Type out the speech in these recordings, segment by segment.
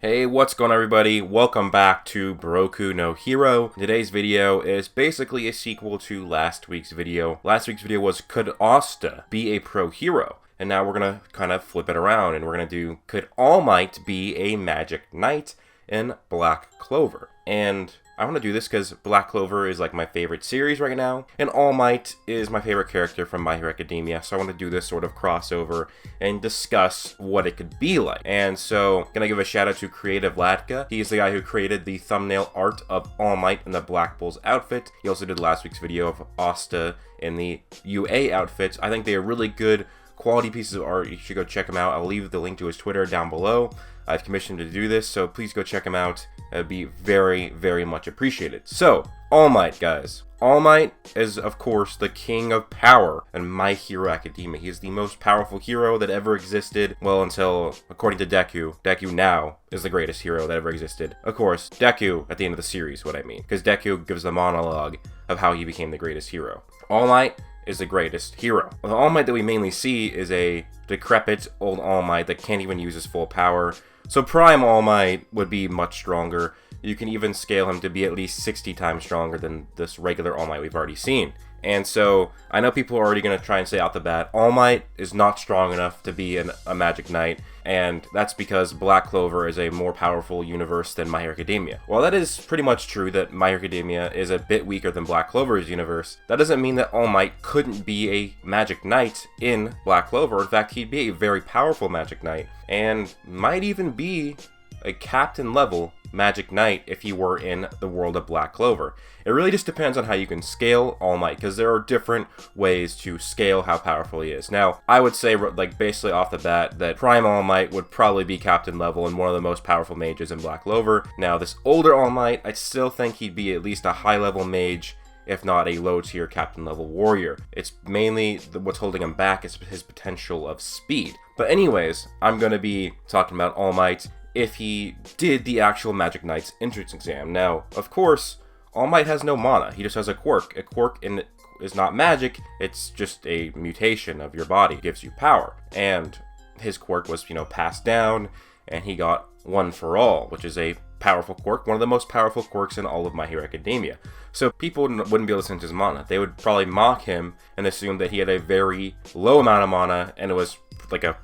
Hey, what's going on everybody? Welcome back to Broku no Hero. Today's video is basically a sequel to last week's video. Last week's video was, could Asta be a pro hero? And now we're gonna kind of flip it around and we're gonna do, could All Might be a magic knight in Black Clover? And I want to do this because Black Clover is like my favorite series right now, and All Might is my favorite character from My Hero Academia, so I want to do this sort of crossover and discuss what it could be like. And so, I'm gonna give a shout out to Creative Latka. He's the guy who created the thumbnail art of All Might in the Black Bull's outfit. He also did last week's video of Asta in the UA outfit. I think they are really good quality pieces of art. You should go check him out. I'll leave the link to his Twitter down below. I've commissioned him to do this, so please go check him out. It'd be very, very much appreciated. So, All Might, guys. All Might is, of course, the king of power in My Hero Academia. He is the most powerful hero that ever existed. Well, until, according to Deku, Deku now is the greatest hero that ever existed. Of course, Deku at the end of the series, what I mean. Because Deku gives the monologue of how he became the greatest hero. All Might is the greatest hero. The All Might that we mainly see is a decrepit old All Might that can't even use his full power. So Prime All Might would be much stronger. You can even scale him to be at least 60 times stronger than this regular All Might we've already seen. And so, I know people are already going to try and say out the bat, All Might is not strong enough to be a Magic Knight, and that's because Black Clover is a more powerful universe than My Hero Academia. While that is pretty much true that My Hero Academia is a bit weaker than Black Clover's universe, that doesn't mean that All Might couldn't be a Magic Knight in Black Clover. In fact, he'd be a very powerful Magic Knight, and might even be a captain level Magic Knight if he were in the world of Black Clover. It really just depends on how you can scale All Might, because there are different ways to scale how powerful he is. Now, I would say, like, basically off the bat, that Prime All Might would probably be captain level and one of the most powerful mages in Black Clover. Now, this older All Might, I still think he'd be at least a high level mage, if not a low tier captain level warrior. It's mainly what's holding him back is his potential of speed. But anyways, I'm going to be talking about All Might if he did the actual Magic Knight's entrance exam. Now, of course, All Might has no mana. He just has a quirk. A quirk is not magic. It's just a mutation of your body. It gives you power. And his quirk was, passed down, and he got One for All, which is a powerful quirk, one of the most powerful quirks in all of My Hero Academia. So people wouldn't be able to sense his mana. They would probably mock him and assume that he had a very low amount of mana, and it was like a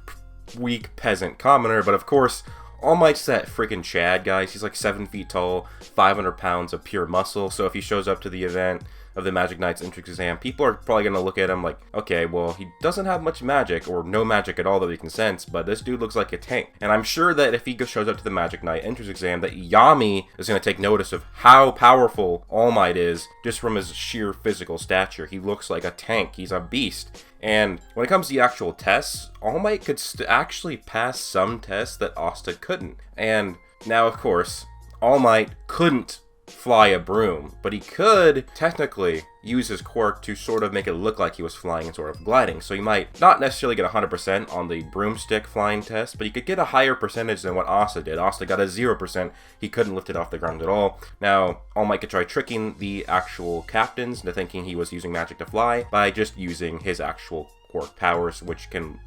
weak peasant commoner. But of course, All Might's that freaking Chad, guys. He's like 7 feet tall, 500 pounds of pure muscle. So if he shows up to the event of the Magic Knight's entrance exam, people are probably going to look at him like, okay, well, he doesn't have much magic or no magic at all that we can sense, but this dude looks like a tank. And I'm sure that if he shows up to the Magic Knight entrance exam, that Yami is going to take notice of how powerful All Might is just from his sheer physical stature. He looks like a tank. He's a beast. And when it comes to the actual tests, All Might could actually pass some tests that Asta couldn't. And now, of course, All Might couldn't fly a broom, but he could technically use his quirk to sort of make it look like he was flying and sort of gliding. So he might not necessarily get 100% on the broomstick flying test, but he could get a higher percentage than what Asta did. Asta got a 0%. He couldn't lift it off the ground at all. Now, All Might could try tricking the actual captains into thinking he was using magic to fly by just using his actual quirk powers, which can,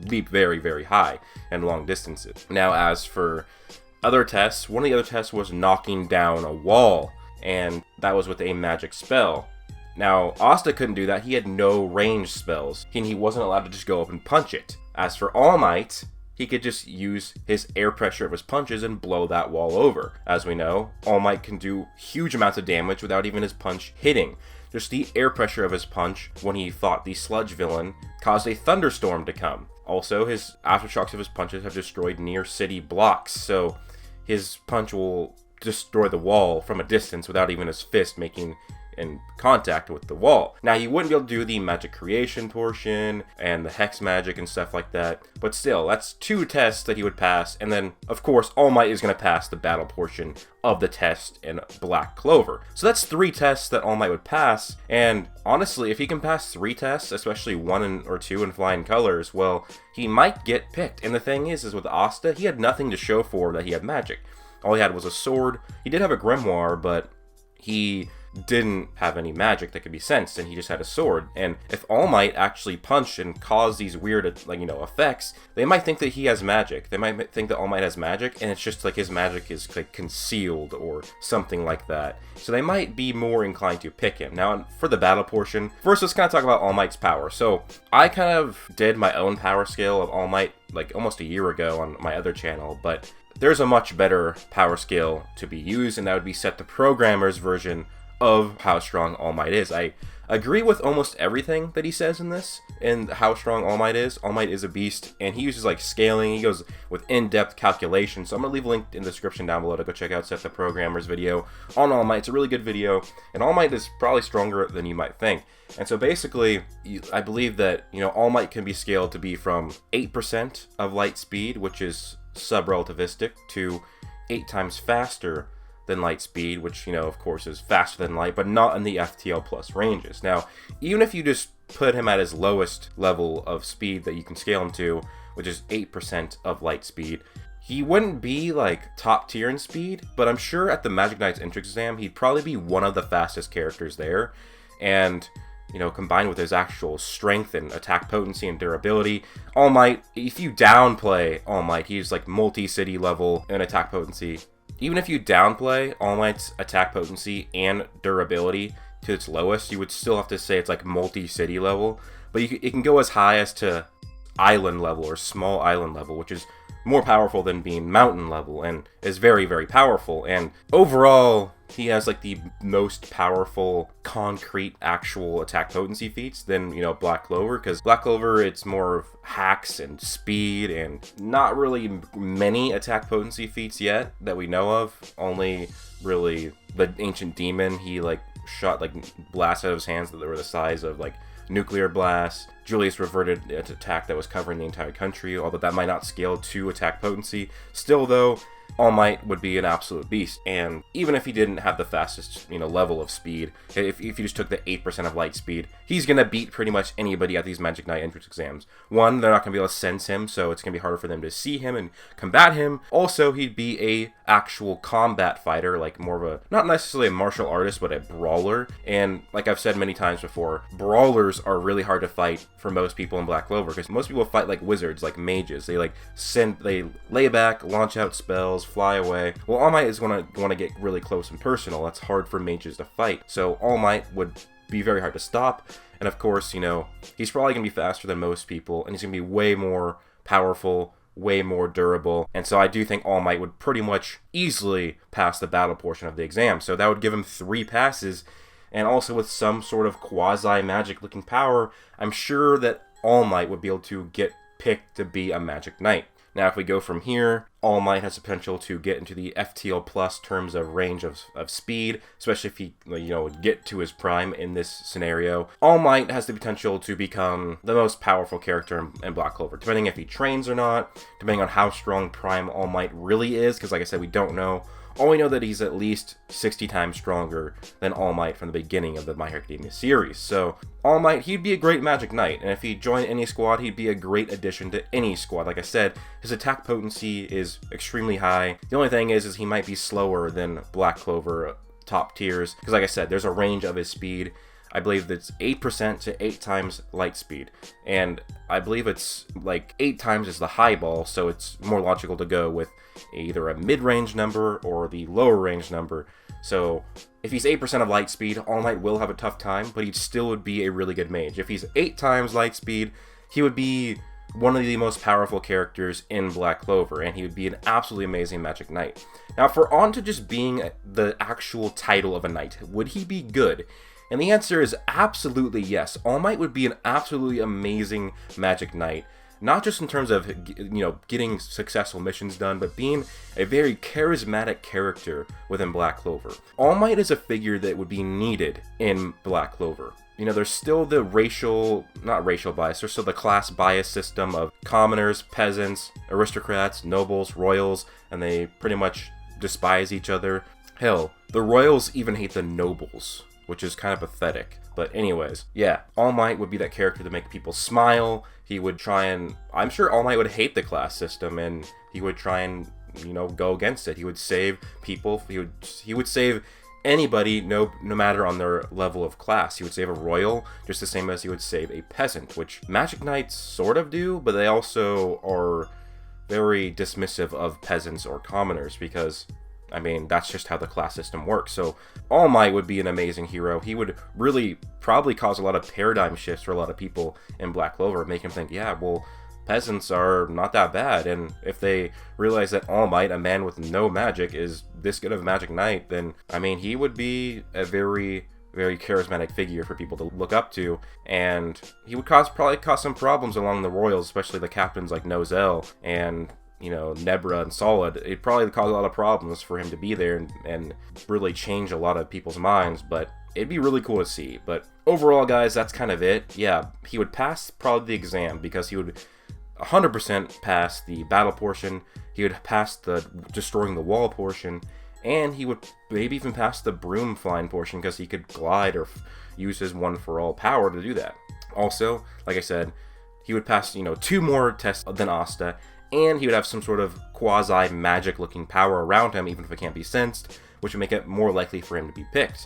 leap very, very high and long distances. Now, as for other tests, one of the other tests was knocking down a wall, and that was with a magic spell. Now, Asta couldn't do that. He had no ranged spells, and he wasn't allowed to just go up and punch it. As for All Might, he could just use his air pressure of his punches and blow that wall over. As we know, All Might can do huge amounts of damage without even his punch hitting. Just the air pressure of his punch when he fought the sludge villain caused a thunderstorm to come. Also, his aftershocks of his punches have destroyed near city blocks, so his punch will destroy the wall from a distance without even his fist making in contact with the wall. Now, he wouldn't be able to do the magic creation portion and the hex magic and stuff like that, but still, that's 2 tests that he would pass, and then, of course, All Might is going to pass the battle portion of the test in Black Clover. So that's 3 tests that All Might would pass, and honestly, if he can pass 3 tests, especially 1 or 2 in flying colors, well, he might get picked. And the thing is with Asta, he had nothing to show for that he had magic. All he had was a sword. He did have a grimoire, but he didn't have any magic that could be sensed, and he just had a sword. And if All Might actually punched and caused these weird, like, effects, they might think that he has magic. They might think that All Might has magic, and it's just like his magic is like concealed or something like that. So they might be more inclined to pick him. Now, for the battle portion, first let's kind of talk about All Might's power. So I kind of did my own power scale of All Might like almost a year ago on my other channel, but there's a much better power scale to be used, and that would be set the programmer's version of how strong All Might is. I agree with almost everything that he says in this, and how strong All Might is. All Might is a beast, and he uses like scaling. He goes with in-depth calculation. So I'm gonna leave a link in the description down below to go check out Set the Programmer's video on All Might. It's a really good video, and All Might is probably stronger than you might think. And so basically, I believe that All Might can be scaled to be from 8% of light speed, which is sub-relativistic, to 8 times faster than light speed, which, of course is faster than light, but not in the FTL plus ranges. Now, even if you just put him at his lowest level of speed that you can scale him to, which is 8% of light speed, he wouldn't be like top tier in speed, but I'm sure at the Magic Knight's entrance exam, he'd probably be one of the fastest characters there. And combined with his actual strength and attack potency and durability, All Might, if you downplay All Might, he's like multi-city level in attack potency. Even if you downplay All Might's attack potency and durability to its lowest, you would still have to say it's like multi-city level. But it can go as high as to island level or small island level, which is more powerful than being mountain level, and is very, very powerful. And overall, he has like the most powerful concrete actual attack potency feats than Black Clover, because Black Clover, it's more of hacks and speed and not really many attack potency feats yet that we know of. Only really the Ancient Demon, he like shot like blasts out of his hands that were the size of like nuclear blasts. Julius reverted an attack that was covering the entire country, although that might not scale to attack potency. Still though, All Might would be an absolute beast, and even if he didn't have the fastest, level of speed, if you just took the 8% of light speed, he's gonna beat pretty much anybody at these Magic Knight entrance exams. One, they're not gonna be able to sense him, so it's gonna be harder for them to see him and combat him. Also, he'd be a actual combat fighter, like more of a, not necessarily a martial artist, but a brawler. And like I've said many times before, brawlers are really hard to fight for most people in Black Clover, because most people fight like wizards, like mages. They lay back, launch out spells, fly away. Well, All Might is want to get really close and personal. That's hard for mages to fight. So All Might would be very hard to stop. And of course, he's probably going to be faster than most people, and he's going to be way more powerful, way more durable. And so I do think All Might would pretty much easily pass the battle portion of the exam. So that would give him 3 passes, and also with some sort of quasi-magic looking power, I'm sure that All Might would be able to get picked to be a Magic Knight. Now, if we go from here, All Might has the potential to get into the FTL plus terms of range of speed, especially if he, would get to his prime in this scenario. All Might has the potential to become the most powerful character in Black Clover, depending if he trains or not, depending on how strong prime All Might really is, because like I said, we don't know. All we know that he's at least 60 times stronger than All Might from the beginning of the My Hero Academia series. So All Might, he'd be a great Magic Knight, and if he joined any squad, he'd be a great addition to any squad. Like I said, his attack potency is extremely high. The only thing is he might be slower than Black Clover top tiers, because like I said, there's a range of his speed. I believe that's 8% to 8 times light speed, and I believe it's like 8 times is the high ball, so it's more logical to go with either a mid-range number or the lower range number. So if he's 8% of light speed, All Might will have a tough time, but he still would be a really good mage. If he's 8 times light speed, he would be one of the most powerful characters in Black Clover, and he would be an absolutely amazing Magic Knight. Now, if we're on to just being the actual title of a knight, would he be good? And the answer is absolutely yes. All Might would be an absolutely amazing Magic Knight. Not just in terms of, getting successful missions done, but being a very charismatic character within Black Clover. All Might is a figure that would be needed in Black Clover. There's still the not racial bias, there's still the class bias system of commoners, peasants, aristocrats, nobles, royals, and they pretty much despise each other. Hell, the royals even hate the nobles, which is kind of pathetic. But anyways, yeah, All Might would be that character to make people smile. He would try and, I'm sure All Might would hate the class system, and he would try and, go against it. He would save people. He would save anybody, no matter on their level of class. He would save a royal just the same as he would save a peasant, which Magic Knights sort of do, but they also are very dismissive of peasants or commoners because, I mean, that's just how the class system works. So All Might would be an amazing hero. He would really probably cause a lot of paradigm shifts for a lot of people in Black Clover, make them think, yeah, well, peasants are not that bad, and if they realize that All Might, a man with no magic, is this good of a Magic Knight, then, I mean, he would be a very, very charismatic figure for people to look up to, and he would probably cause some problems along the royals, especially the captains like Nozel and, you know, Nebra and Solid. It'd probably cause a lot of problems for him to be there and really change a lot of people's minds, but it'd be really cool to see. But overall, guys, that's kind of it. Yeah, he would pass probably the exam because he would 100% pass the battle portion, he would pass the destroying the wall portion, and he would maybe even pass the broom flying portion because he could glide or use his one for all power to do that. Also, like I said, he would pass, you know, 2 more tests than Asta, and he would have some sort of quasi magic looking power around him, even if it can't be sensed, which would make it more likely for him to be picked.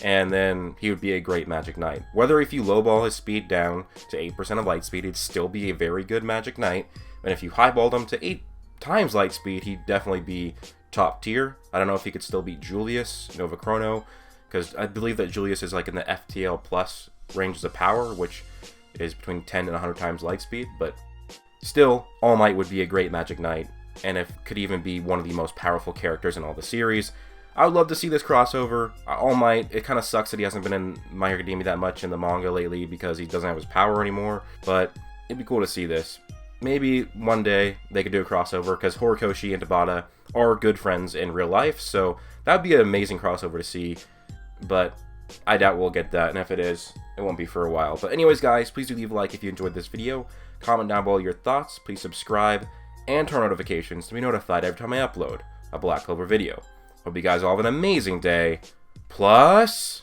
And then he would be a great Magic Knight. Whether if you lowball his speed down to 8% of light speed, he'd still be a very good Magic Knight. And if you highballed him to 8 times light speed, he'd definitely be top tier. I don't know if he could still beat Julius, Nova Chrono, because I believe that Julius is like in the FTL plus ranges of power, which is between 10 and 100 times light speed. But still, All Might would be a great Magic Knight, and it could even be one of the most powerful characters in all the series. I would love to see this crossover. All Might, it kind of sucks that he hasn't been in My Hero Academia that much in the manga lately because he doesn't have his power anymore, but it'd be cool to see this. Maybe one day they could do a crossover because Horikoshi and Tabata are good friends in real life, so that would be an amazing crossover to see, but I doubt we'll get that, and if it is, it won't be for a while. But anyways, guys, please do leave a like if you enjoyed this video, comment down below your thoughts, please subscribe, and turn on notifications to be notified every time I upload a Black Clover video. Hope you guys all have an amazing day. Plus...